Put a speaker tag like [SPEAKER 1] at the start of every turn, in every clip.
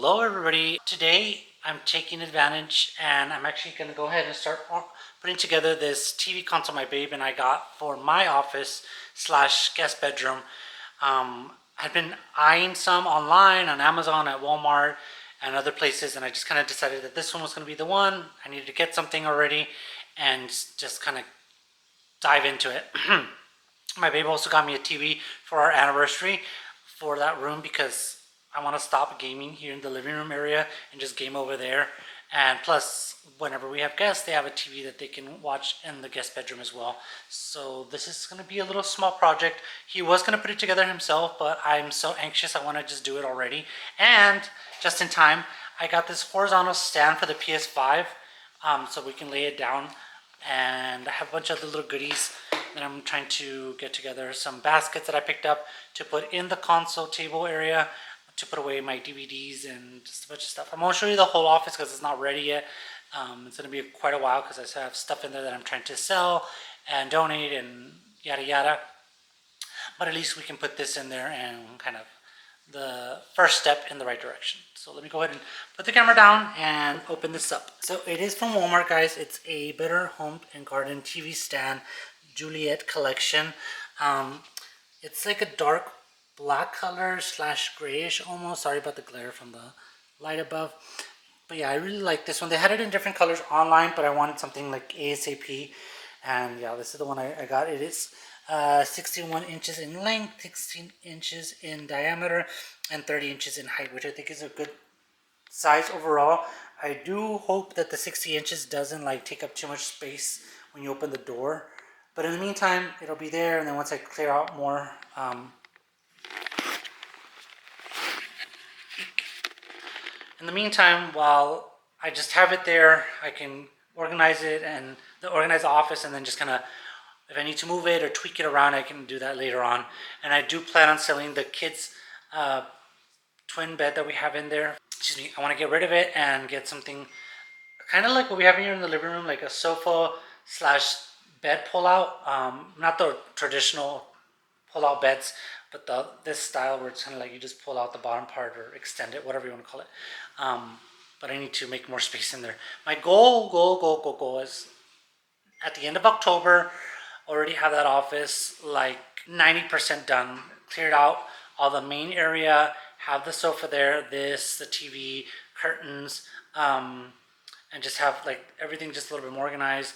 [SPEAKER 1] Hello everybody. Today I'm taking advantage and I'm actually going to go ahead and start putting together this TV console my babe and I got for my office slash guest bedroom. I've been eyeing some online on Amazon, at Walmart and other places, and I just kind of decided that this one was going to be the one. I needed to get something already and just kind of dive into it. My babe also got me a TV for our anniversary for that room because I want to stop gaming here in the living room area and just game over there. And plus, whenever we have guests, they have a TV that they can watch in the guest bedroom as well. So this is going to be a little small project. He was going to put it together himself, but I'm so anxious I want to just do it already. And just in time, I got this horizontal stand for the PS5 so we can lay it down. And I have a bunch of little goodies that I'm trying to get together. Some baskets that I picked up to put in the console table area, to put away my DVDs and just a bunch of stuff. I'm going to show you the whole office because it's not ready yet. It's going to be quite a while because I still have stuff in there that I'm trying to sell and donate and yada yada. But at least we can put this in there and kind of the first step in the right direction. So let me go ahead and put the camera down and open this up. So it is from Walmart, guys. It's a Better Home and Garden TV stand Juliet collection. It's like a dark black color / grayish almost. Sorry about the glare from the light above. But yeah, I really like this one. They had it in different colors online, but I wanted something like ASAP. And yeah, this is the one I got. It is 61 inches in length, 16 inches in diameter, and 30 inches in height, which I think is a good size overall. I do hope that the 60 inches doesn't like take up too much space when you open the door. But in the meantime, it'll be there, and then once I clear out more, in the meantime, while I just have it there, I can organize it and organize the office, and then just kind of, if I need to move it or tweak it around, I can do that later on. And I do plan on selling the kids' twin bed that we have in there. Excuse me. I want to get rid of it and get something kind of like what we have here in the living room, like a sofa / bed pull-out. Not the traditional pull-out beds, but this style where it's kind of like you just pull out the bottom part or extend it, whatever you want to call it. But I need to make more space in there. My goal is at the end of October, already have that office like 90% done, cleared out all the main area, have the sofa there, the TV, curtains, and just have like everything just a little bit more organized.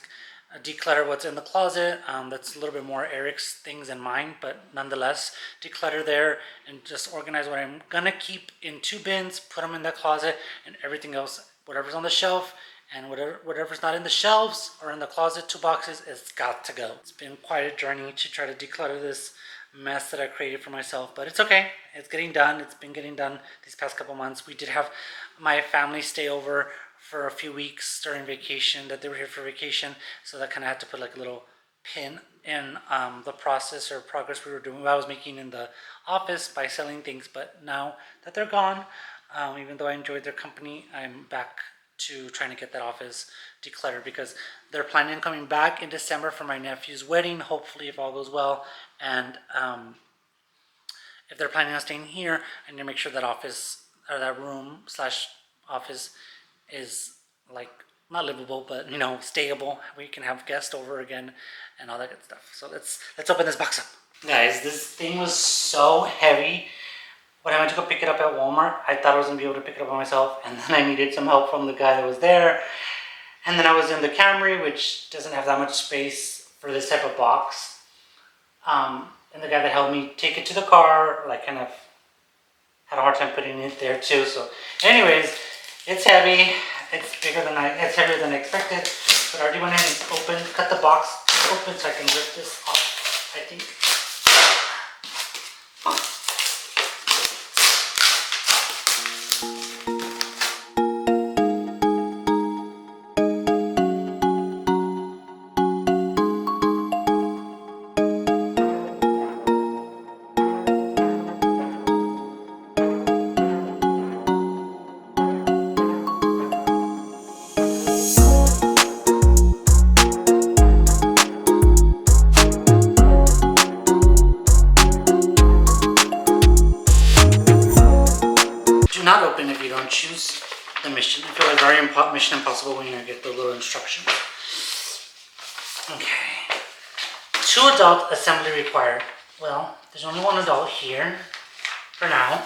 [SPEAKER 1] Declutter what's in the closet. That's a little bit more Eric's things than mine, but nonetheless, declutter there and just organize what I'm gonna keep in 2 bins, put them in that closet, and everything else, whatever's on the shelf and whatever's not in the shelves or in the closet, 2 boxes, it's got to go. It's been quite a journey to try to declutter this mess that I created for myself, but it's okay. It's getting done. It's been getting done these past couple months. We did have my family stay over for a few weeks during vacation, that they were here for vacation, so that kind of had to put like a little pin in the process or progress we were doing, what I was making in the office by selling things. But now that they're gone, even though I enjoyed their company, I'm back to trying to get that office decluttered because they're planning on coming back in December for my nephew's wedding, hopefully if all goes well. And if they're planning on staying here, I need to make sure that office or that room / office is like not livable, but you know, stayable. We can have guests over again and all that good stuff. So let's open this box up, guys. This thing was so heavy. When I went to go pick it up at Walmart, I thought I was gonna be able to pick it up by myself, and then I needed some help from the guy that was there. And then I was in the Camry, which doesn't have that much space for this type of box. And the guy that helped me take it to the car, like kind of had a hard time putting it there too. So anyways, it's heavy. It's heavier than I expected. But I already went ahead and cut the box open so I can rip this off, I think. choose the mission. I feel like very Mission Impossible when you get the little instructions. Okay. 2 adult assembly required. Well, there's only 1 adult here for now.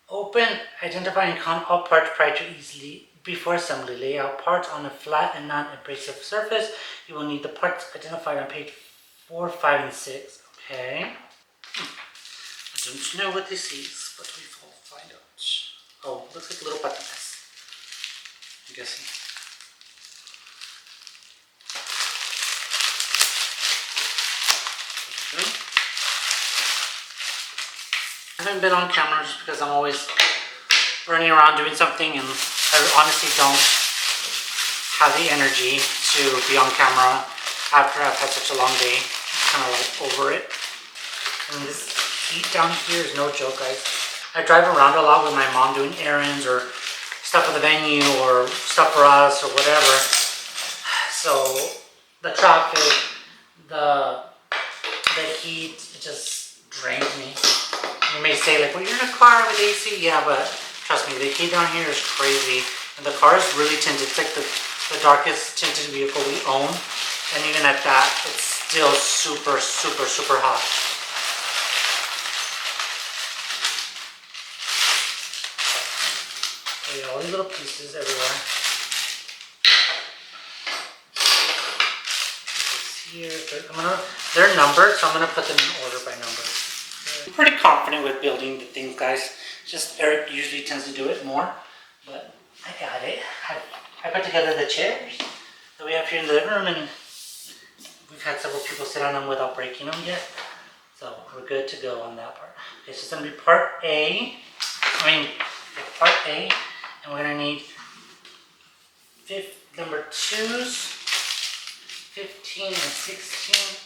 [SPEAKER 1] Open, identify and count all parts prior to easily before assembly. Lay out parts on a flat and non-abrasive surface. You will need the parts identified on page 4, 5, and 6. Okay. I don't know what this is, but we will find out. Oh, looks like little patitas. I'm guessing. I haven't been on camera just because I'm always running around doing something, and I honestly don't have the energy to be on camera after I've had such a long day. I'm kind of like over it. And this heat down here is no joke, guys. I drive around a lot with my mom doing errands or stuff for the venue or stuff for us or whatever. So the traffic, the heat, it just drains me. You may say like, well, you're in a car with AC. Yeah, but trust me, the heat down here is crazy. And the car is really tinted. It's like the darkest tinted vehicle we own. And even at that, it's still super, super, super hot. Okay, all these little pieces everywhere. Here, they're numbered, so I'm gonna put them in order by number. I'm pretty confident with building the things, guys. Just Eric usually tends to do it more, but I got it. I put together the chairs that we have here in the living room, and we've had several people sit on them without breaking them yet. So we're good to go on that part. Okay, so it's gonna be part A. Part A, and we're gonna need number 2s, 15 and 16.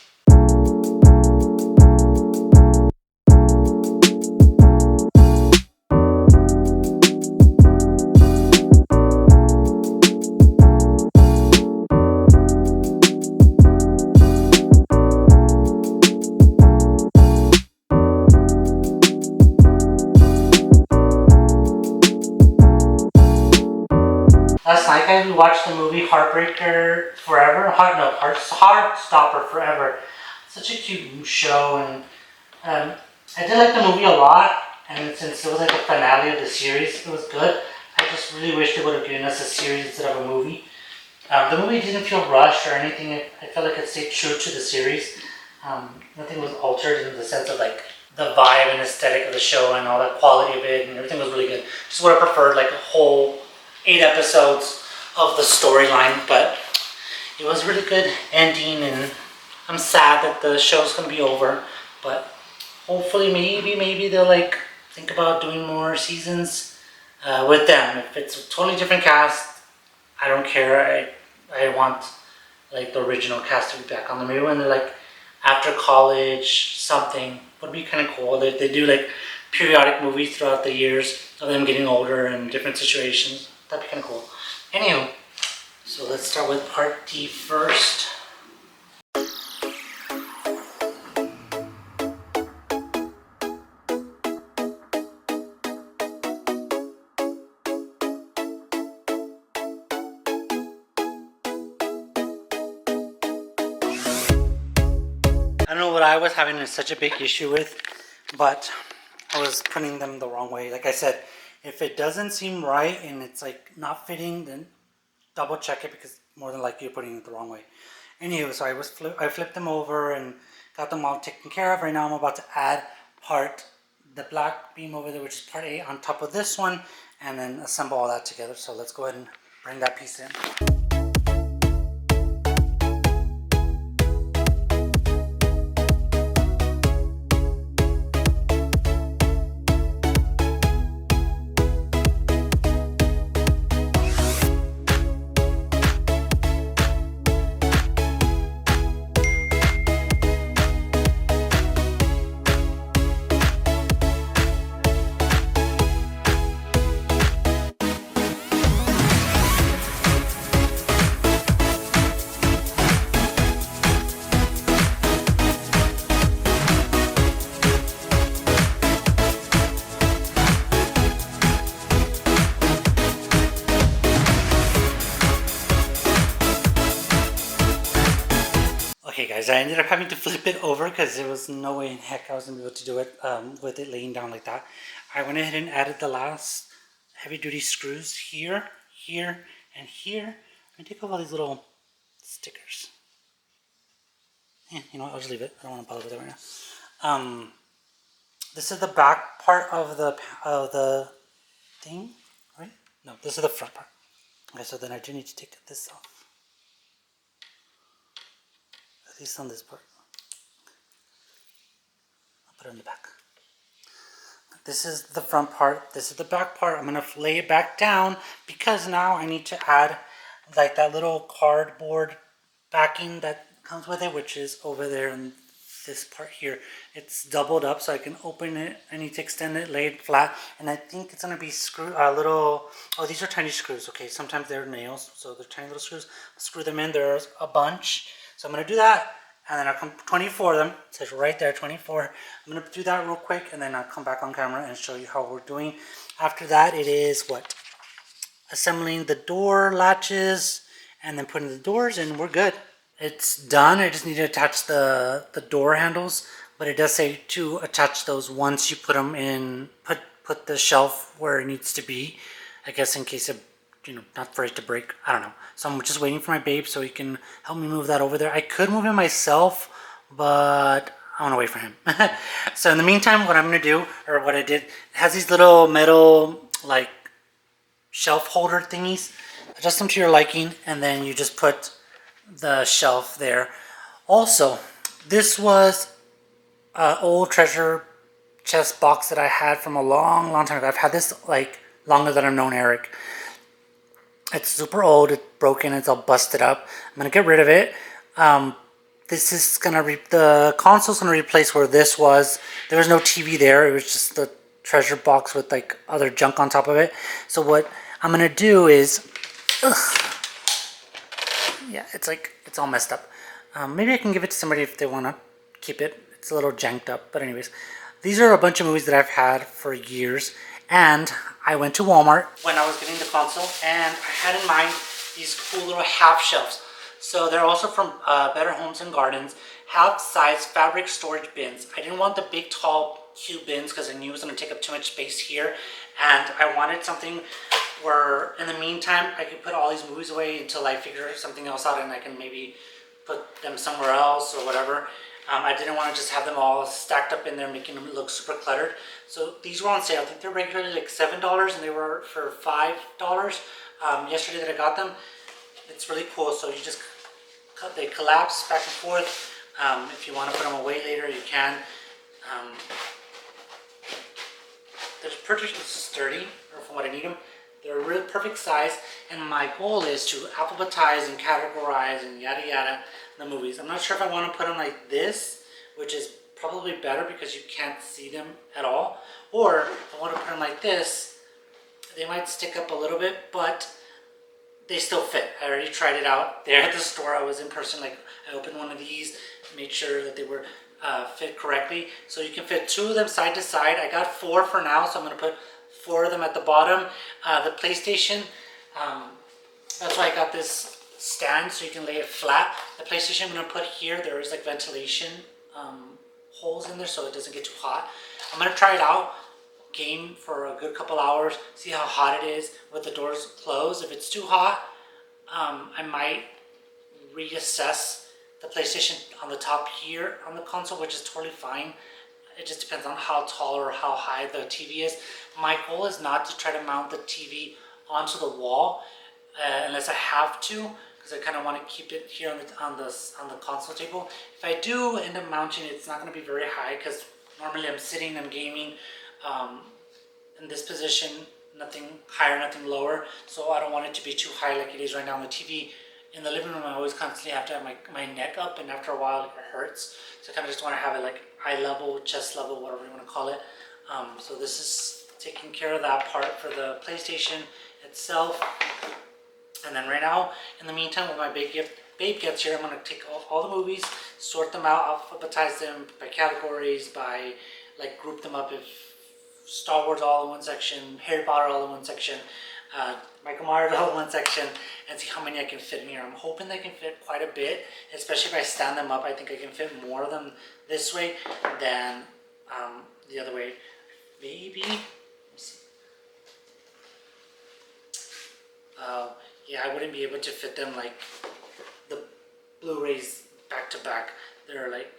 [SPEAKER 1] Last night, guys, we watched the movie Heartbreaker Forever. Heartstopper Forever. Such a cute show, and I did like the movie a lot. And since it was like the finale of the series, it was good. I just really wish they would have given us a series instead of a movie. The movie didn't feel rushed or anything. I felt like it stayed true to the series. Nothing was altered in the sense of like the vibe and aesthetic of the show and all the quality of it, and everything was really good. Just would have preferred like a whole 8 episodes of the storyline, but it was really good ending, and I'm sad that the show's gonna be over, but hopefully maybe they'll like think about doing more seasons with them. If it's a totally different cast, I don't care. I want like the original cast to be back on the movie when they're like after college, something would be kind of cool. They do like periodic movies throughout the years of them getting older in different situations. That'd be kind of cool. Anywho, so let's start with part D first. I don't know what I was having such a big issue with, but I was putting them the wrong way. Like I said, if it doesn't seem right and it's like not fitting, then double check it, because more than likely you're putting it the wrong way. Anyway, so I flipped them over and got them all taken care of. Right now I'm about to add the black beam over there, which is part A, on top of this one, and then assemble all that together. So let's go ahead and bring that piece in. guys, I ended up having to flip it over because there was no way in heck I was going to be able to do it with it laying down like that. I went ahead and added the last heavy duty screws here, here, and here. I'm going to take off all these little stickers. You know what, I'll just leave it. I don't want to bother with it right now. This is the back part of the thing, right? No, this is the front part. Okay, so then I do need to take this off. At least on this part. I'll put it in the back. This is the front part. This is the back part. I'm going to lay it back down because now I need to add like that little cardboard backing that comes with it, which is over there in this part here. It's doubled up so I can open it. I need to extend it, lay it flat, and I think it's going to be little, oh, these are tiny screws. Okay, sometimes they're nails, so they're tiny little screws. Screw them in. There's a bunch. So I'm going to do that. And then I'll come 24 of them. It says right there, 24. I'm going to do that real quick, and then I'll come back on camera and show you how we're doing. After that, it is what? Assembling the door latches and then putting the doors, and we're good. It's done. I just need to attach the door handles, but it does say to attach those once you put them in, put the shelf where it needs to be. I guess in case of, not for it to break. I don't know. So I'm just waiting for my babe so he can help me move that over there. I could move it myself, but I want to wait for him. So in the meantime, what I'm going to do, or what I did, it has these little metal, like, shelf holder thingies. Adjust them to your liking, and then you just put the shelf there. Also, this was an old treasure chest box that I had from a long time ago. I've had this, like, longer than I've known Eric. It's super old, it's broken, it's all busted up. I'm gonna get rid of it. This is gonna the console's gonna replace where this was. There was no TV there, it was just the treasure box with like other junk on top of it. So what I'm gonna do is, yeah, it's all messed up. Maybe I can give it to somebody if they wanna keep it. It's a little janked up, but anyways. These are a bunch of movies that I've had for years, and I went to Walmart when I was getting the console, and I had in mind these cool little half shelves. So they're also from Better Homes and Gardens, half-size fabric storage bins. I didn't want the big, tall, cube bins because I knew it was going to take up too much space here, and I wanted something where, in the meantime, I could put all these movies away until I figure something else out, and I can maybe put them somewhere else or whatever. I didn't want to just have them all stacked up in there, making them look super cluttered. So these were on sale. I think they're regularly like $7, and they were for $5 yesterday that I got them. It's really cool. So you just they collapse back and forth. If you want to put them away later, you can. They're pretty sturdy, or from what I need them. They're a real perfect size, and my goal is to alphabetize and categorize and yada yada the movies. I'm not sure if I want to put them like this, which is probably better because you can't see them at all, or if I want to put them like this, they might stick up a little bit, but they still fit. I already tried it out there at the store. I was in person, like I opened one of these, made sure that they were fit correctly. So you can fit 2 of them side to side. I got 4 for now, so I'm going to put 4 of them at the bottom. The PlayStation, that's why I got this stand so you can lay it flat. The PlayStation I'm going to put here, there is like ventilation holes in there so it doesn't get too hot. I'm going to try it out, game for a good couple hours, see how hot it is with the doors closed. If it's too hot, I might reassess the PlayStation on the top here on the console, which is totally fine. It just depends on how tall or how high the TV is. My goal is not to try to mount the TV onto the wall unless I have to, because I kind of want to keep it here on the console table. If I do end up mounting it, it's not going to be very high because normally I'm sitting, I'm gaming in this position, nothing higher, nothing lower. So I don't want it to be too high like it is right now on the TV. In the living room, I always constantly have to have my neck up, and after a while it hurts. So I kind of just want to have it like eye level, chest level, whatever you want to call it. So this is taking care of that part for the PlayStation itself. And then right now, in the meantime, when my babe gets here, I'm going to take all the movies, sort them out, alphabetize them by categories, by like group them up if Star Wars all in one section, Harry Potter all in one section, Michael Myers all in one section, and see how many I can fit in here. I'm hoping they can fit quite a bit, especially if I stand them up. I think I can fit more of them this way than the other way. Maybe. Let me see. Yeah, I wouldn't be able to fit them like the Blu-rays back to back. They're like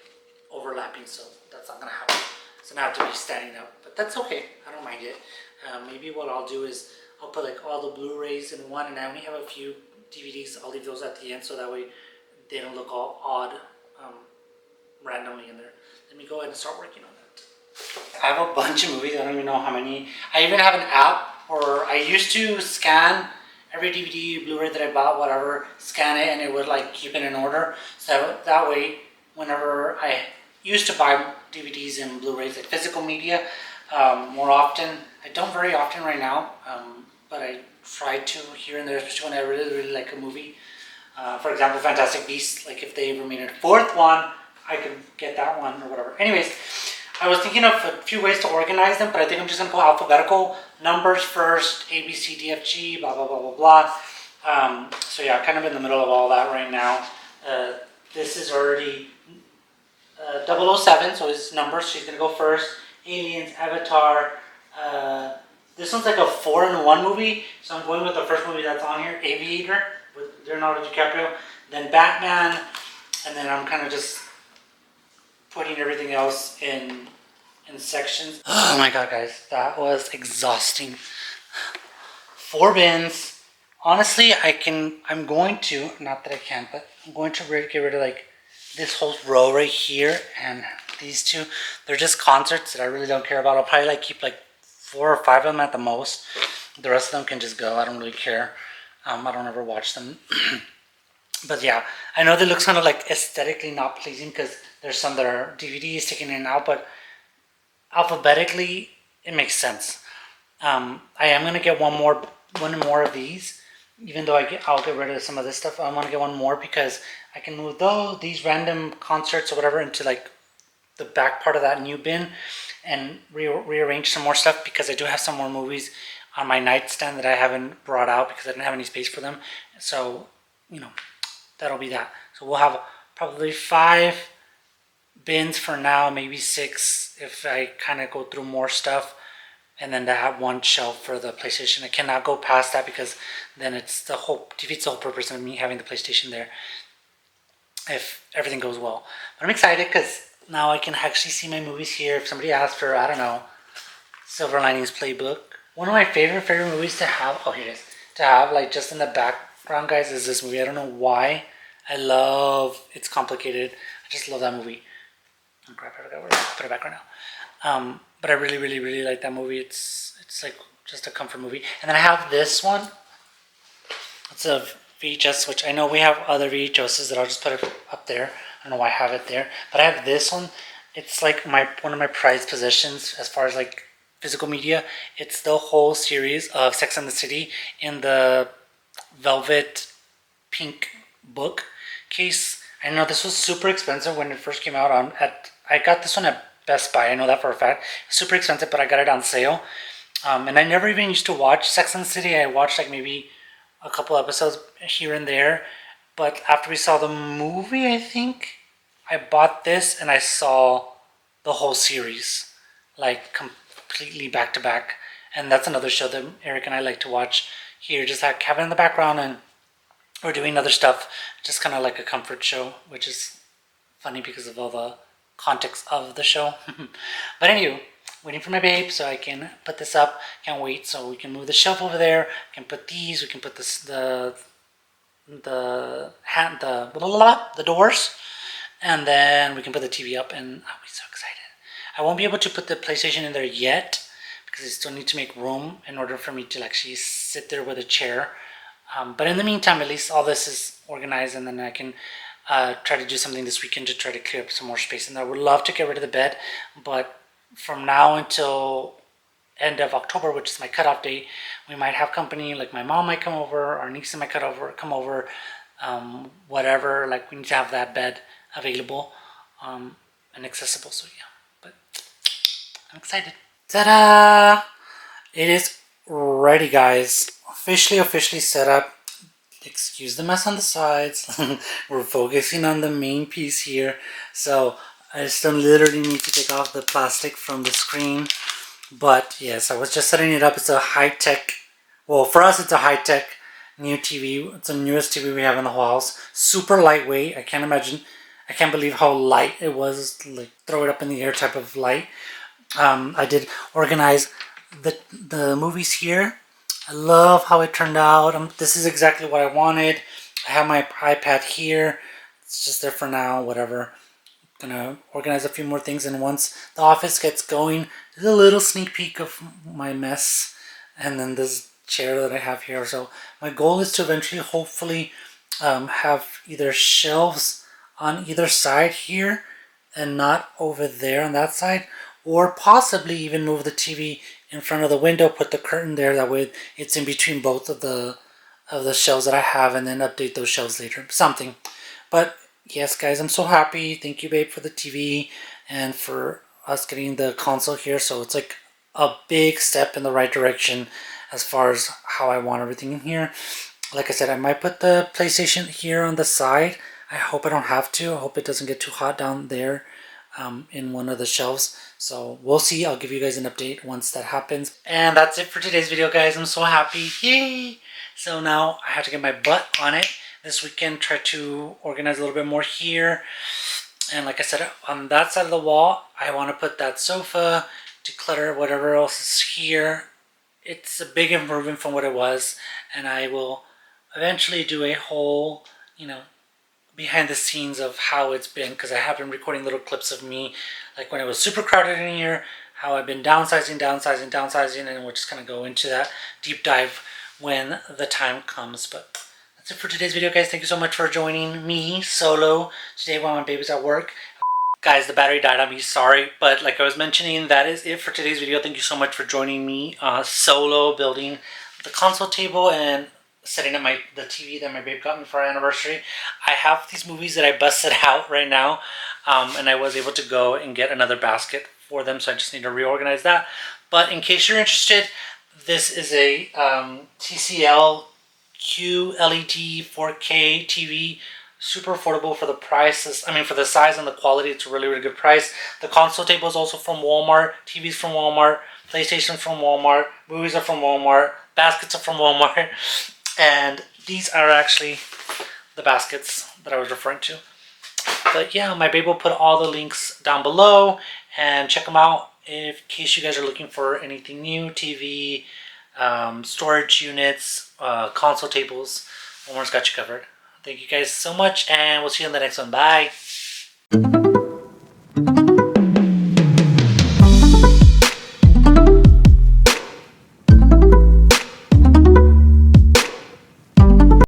[SPEAKER 1] overlapping, so that's not gonna happen. So now I have to be standing up, but that's okay. I don't mind it. Maybe what I'll do is I'll put like all the Blu-rays in one, and I only have a few DVDs. I'll leave those at the end so that way they don't look all odd randomly in there. Let me go ahead and start working on that. I have a bunch of movies. I don't even know how many. I even have an app, or I used to scan every DVD, Blu-ray that I bought, whatever, scan it, and it would like keep it in order. So that way, whenever I used to buy DVDs and Blu-rays, like physical media, more often. I don't very often right now, but I try to here and there, especially when I really, really like a movie. For example, Fantastic Beasts, like if they ever made a fourth one, I could get that one or whatever. Anyways, I was thinking of a few ways to organize them, but I think I'm just going to go alphabetical. Numbers first, A, B, C, D, F, G, blah, blah, blah, blah, blah. So yeah, kind of in the middle of all that right now. This is already 007, so his numbers. She's going to go first. Aliens, Avatar. This one's like a 4-in-1 movie, so I'm going with the first movie that's on here, Aviator, with Leonardo DiCaprio. Then Batman, and then I'm kind of just putting everything else in sections. Oh my god, guys, that was exhausting. 4 bins. Honestly, I'm going to, not that I can, but I'm going to get rid of like this whole row right here and these two. They're just concerts that I really don't care about. I'll probably like keep like 4 or 5 of them at the most. The rest of them can just go. I don't really care. I don't ever watch them. But yeah, I know they look kind of like aesthetically not pleasing because there's some that are DVDs sticking in and out, but alphabetically it makes sense. I am gonna get one more of these, even though I'll get rid of some of this stuff. I want to get one more because I can move these random concerts or whatever into like the back part of that new bin and rearrange some more stuff, because I do have some more movies on my nightstand that I haven't brought out because I didn't have any space for them. So, that'll be that. So we'll have probably 5 bins for now, maybe 6 if I kind of go through more stuff. And then to have one shelf for the PlayStation. I cannot go past that because then defeats the whole purpose of me having the PlayStation there if everything goes well. But I'm excited because now I can actually see my movies here. If somebody asks for, I don't know, Silver Linings Playbook. One of my favorite movies to have, oh here it is, to have like just in the background, guys, is this movie. I don't know why. It's complicated. I just love that movie. Oh crap, I forgot where to put it back right now. But I really, really, really like that movie. It's like just a comfort movie. And then I have this one. It's a VHS, which I know we have other VHSs that I'll just put it up there. I don't know why I have it there. But I have this one. It's like one of my prized possessions as far as like physical media. It's the whole series of Sex and the City in the velvet pink book case. I know this was super expensive when it first came out. I got this one at Best Buy. I know that for a fact. Super expensive, but I got it on sale. And I never even used to watch Sex and the City. I watched like maybe a couple episodes here and there. But after we saw the movie, I think, I bought this and I saw the whole series, like completely back to back. And that's another show that Eric and I like to watch here, just like have it in the background, and we're doing other stuff, just kind of like a comfort show, which is funny because of all the context of the show. But anyway, waiting for my babe so I can put this up. Can't wait. So we can move the shelf over there. We can put these. We can put the doors, and then we can put the TV up. And I'll be so excited. I won't be able to put the PlayStation in there yet because I still need to make room in order for me to actually sit there with a chair. But in the meantime, at least all this is organized, and then I can try to do something this weekend to try to clear up some more space. And I would love to get rid of the bed, but from now until end of October, which is my cutoff date, we might have company. Like my mom might come over, our niece might come over, whatever. Like we need to have that bed available and accessible. So yeah, but I'm excited. Ta-da! It is ready, guys. Officially set up. excuse the mess on the sides. We're focusing on the main piece here. So I still literally need to take off the plastic from the screen. But yes, I was just setting it up. It's a high-tech, well, for us it's a high-tech new TV. It's the newest TV we have in the house. Super lightweight. I can't believe how light it was. Like throw it up in the air type of light. I did organize the movies here. I love how it turned out. This is exactly what I wanted. I have my iPad here. It's just there for now, whatever. Gonna organize a few more things, and once the office gets going, there's a little sneak peek of my mess, and then this chair that I have here. So my goal is to eventually, hopefully, have either shelves on either side here and not over there on that side, or possibly even move the TV in front of the window, put the curtain there, that way it's in between both of the shelves that I have, and then update those shelves later. Something. But yes, guys, I'm so happy. Thank you, babe, for the TV and for us getting the console here. So it's like a big step in the right direction as far as how I want everything in here. Like I said, I might put the PlayStation here on the side. I hope I don't have to. I hope it doesn't get too hot down there in one of the shelves. So we'll see. I'll give you guys an update once that happens. And that's it for today's video, guys. I'm so happy. Yay! So now I have to get my butt on it this weekend, try to organize a little bit more here. And like I said, on that side of the wall, I want to put that sofa, declutter whatever else is here. It's a big improvement from what it was, and I will eventually do a whole, behind the scenes of how it's been, because I have been recording little clips of me, like when it was super crowded in here, how I've been downsizing, and we'll just kind of go into that deep dive when the time comes. But that's it for today's video, guys. Thank you so much for joining me solo today while my baby's at work. Guys, the battery died on me, sorry, but like I was mentioning, that is it for today's video. Thank you so much for joining me solo building the console table and setting up the TV that my babe got me for our anniversary. I have these movies that I busted out right now, and I was able to go and get another basket for them, so I just need to reorganize that. But in case you're interested, this is a TCL QLED 4K TV. Super affordable for the prices. For the size and the quality, it's a really, really good price. The console table is also from Walmart. TV's from Walmart. PlayStation from Walmart. Movies are from Walmart. Baskets are from Walmart. And these are actually the baskets that I was referring to. But yeah, my babe will put all the links down below and check them out in case you guys are looking for anything new. TV, storage units, console tables. Walmart's got you covered. Thank you guys so much, and we'll see you in the next one. Bye.